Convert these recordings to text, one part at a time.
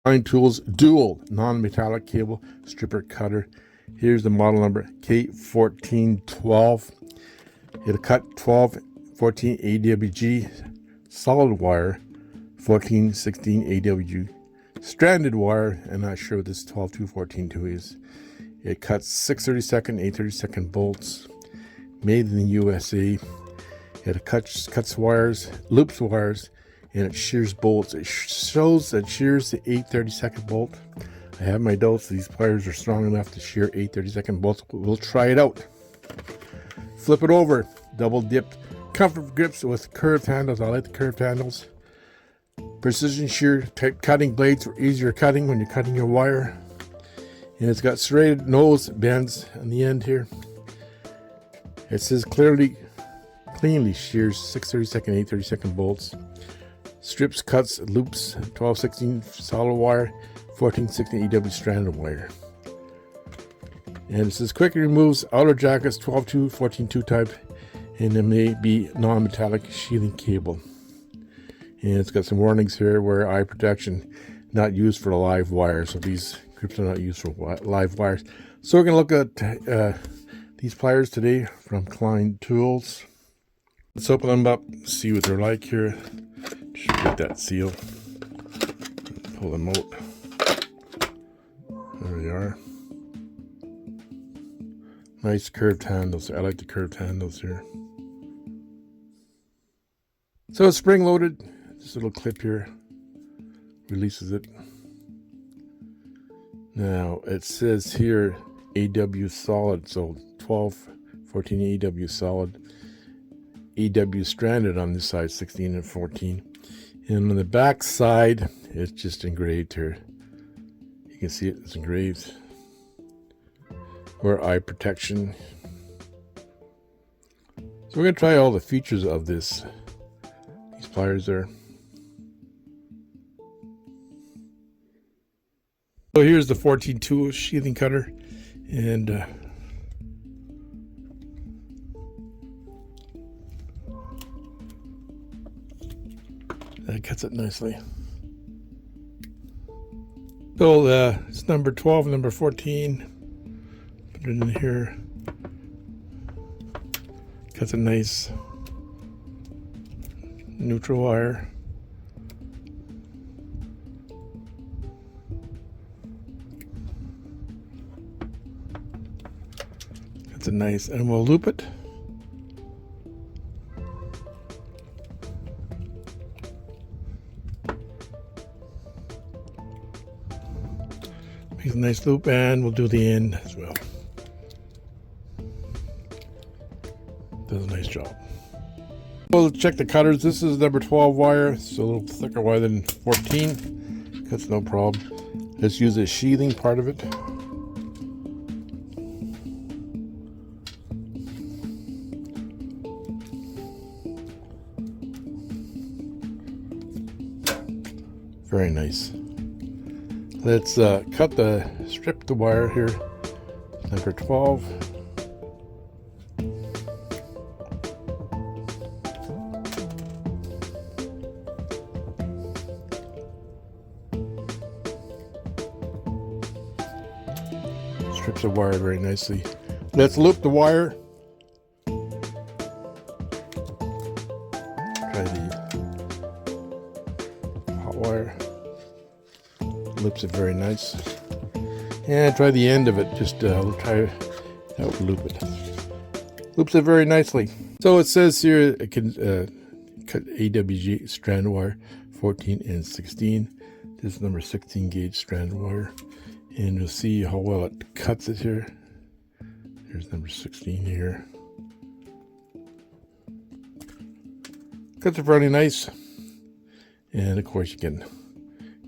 Klein Tools dual non-metallic cable stripper cutter. Here's the model number K1412. It'll cut 12, 14 AWG solid wire, 14, 16 AWG stranded wire. I'm not sure what this 12-2-14-2 is. It cuts 632nd, 832nd bolts, made in the USA. It cuts wires, loops wires, and it shears bolts. It shows that shears the 832nd bolt. I have my doubts these pliers are strong enough to shear 832nd bolts. We'll try it out. Flip it over, double dipped comfort grips with curved handles. I like the curved handles. Precision shear type cutting blades for easier cutting when you're cutting your wire. And it's got serrated nose bends on the end here. It says cleanly shears 632nd, 832nd bolts. Strips, cuts, loops, 12-16 solid wire, 14-16 EW stranded wire. And it says quickly removes outer jackets, 12-2-14-2 type, and it may be non-metallic sheathing cable. And it's got some warnings here where eye protection, not used for live wires. So these grips are not used for live wires. So we're going to look at these pliers today from Klein Tools. Let's open them up, see what they're like here. Just break that seal. Pull them out. There they are. Nice curved handles. I like the curved handles here. So it's spring loaded. This little clip here releases it. Now it says here AW solid, so 12, 14 AW solid. AW stranded on this side, 16 and 14. And on the back side, it's just engraved here. You can see it's engraved. Or eye protection. So we're going to try all the features of these pliers there. So here's the 14-2 sheathing cutter, and that cuts it nicely. So it's number 12, number 14. Put it in here. Cuts a nice neutral wire. That's a nice, and we'll loop it. Makes a nice loop, and we'll do the end as well. Does a nice job. We'll check the cutters. This is number 12 wire. It's a little thicker wire than 14. That's no problem. Let's use the sheathing part of it. Very nice. Let's strip the wire here. Number 12. Strips the wire very nicely. Let's loop the wire. Try the hot wire. Loops it very nice. And try the end of it. Just we'll try that would loop it. Loops it very nicely. So it says here it can cut AWG strand wire 14 and 16. This is number 16 gauge strand wire. And you'll see how well it cuts it here. There's number 16 here. Cuts it fairly nice. And of course you can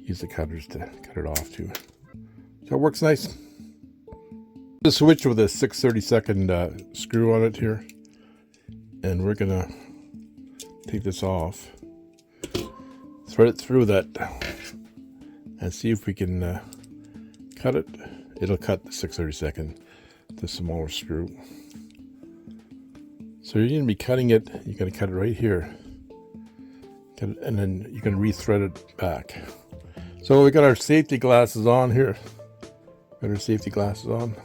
use the cutters to cut it off too. So it works nice. The switch with a 6/32 screw on it here. And we're gonna take this off. Thread it through that and see if we can cut it. It'll cut the 6/32, the smaller screw. So you're going to be cutting it. You're going to cut it right here, and then you're going to re-thread it back. So we got our safety glasses on here. Got our safety glasses on.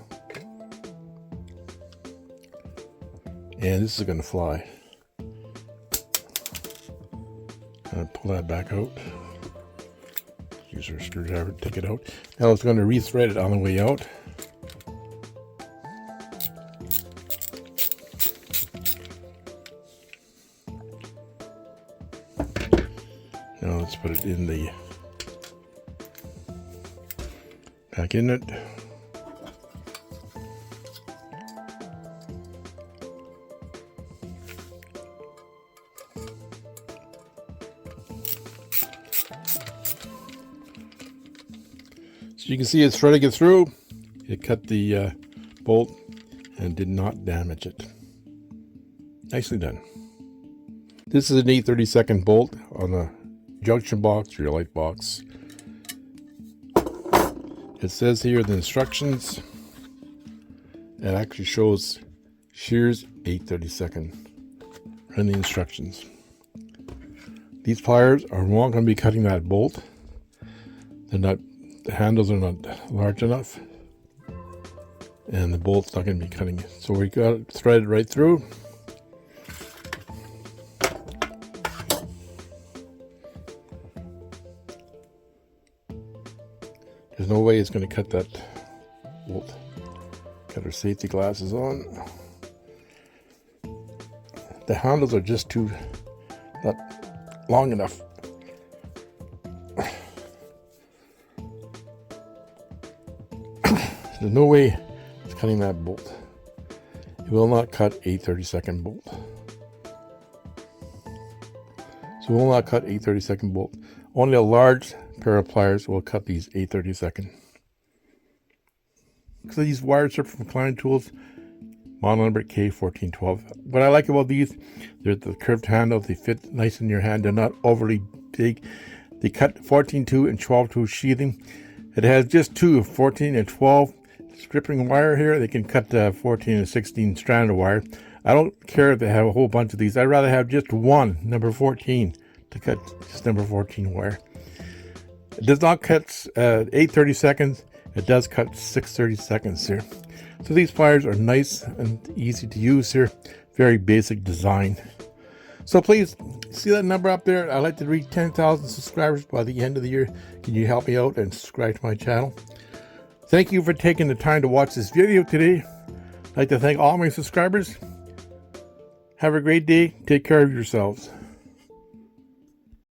And this is going to fly. Gonna pull that back out. Use our screwdriver to take it out. Now it's going to rethread it on the way out. Now let's put it in the back in it. So you can see it's threading it through. It cut the bolt and did not damage it. Nicely done. This is an 8/32 bolt on the junction box or your light box. It says here the instructions. It actually shows shears 8/32 in the instructions. These pliers are not going to be cutting that bolt. They're not. The handles are not large enough, and the bolt's not going to be cutting it. So we got it threaded right through. There's no way it's going to cut that bolt. Got our safety glasses on. The handles are just not long enough. There's no way it's cutting that bolt. It will not cut 8/32 bolt. So it will not cut 8/32 bolt. Only a large pair of pliers will cut these 8/32. So these wires are from Klein tools, model number K1412. What I like about these, they're the curved handle. They fit nice in your hand. They're not overly big. They cut 14/2 and 12/2 sheathing. It has just two 14 and 12 stripping wire here. They can cut 14 and 16 strand of wire. I don't care if they have a whole bunch of these. I'd rather have just one, number 14, to cut just number 14 wire. It does not cut 8/32. It does cut 6/32 here. So these pliers are nice and easy to use here. Very basic design. So please, see that number up there? I'd like to reach 10,000 subscribers by the end of the year. Can you help me out and subscribe to my channel? Thank you for taking the time to watch this video today. I'd like to thank all my subscribers. Have a great day. Take care of yourselves.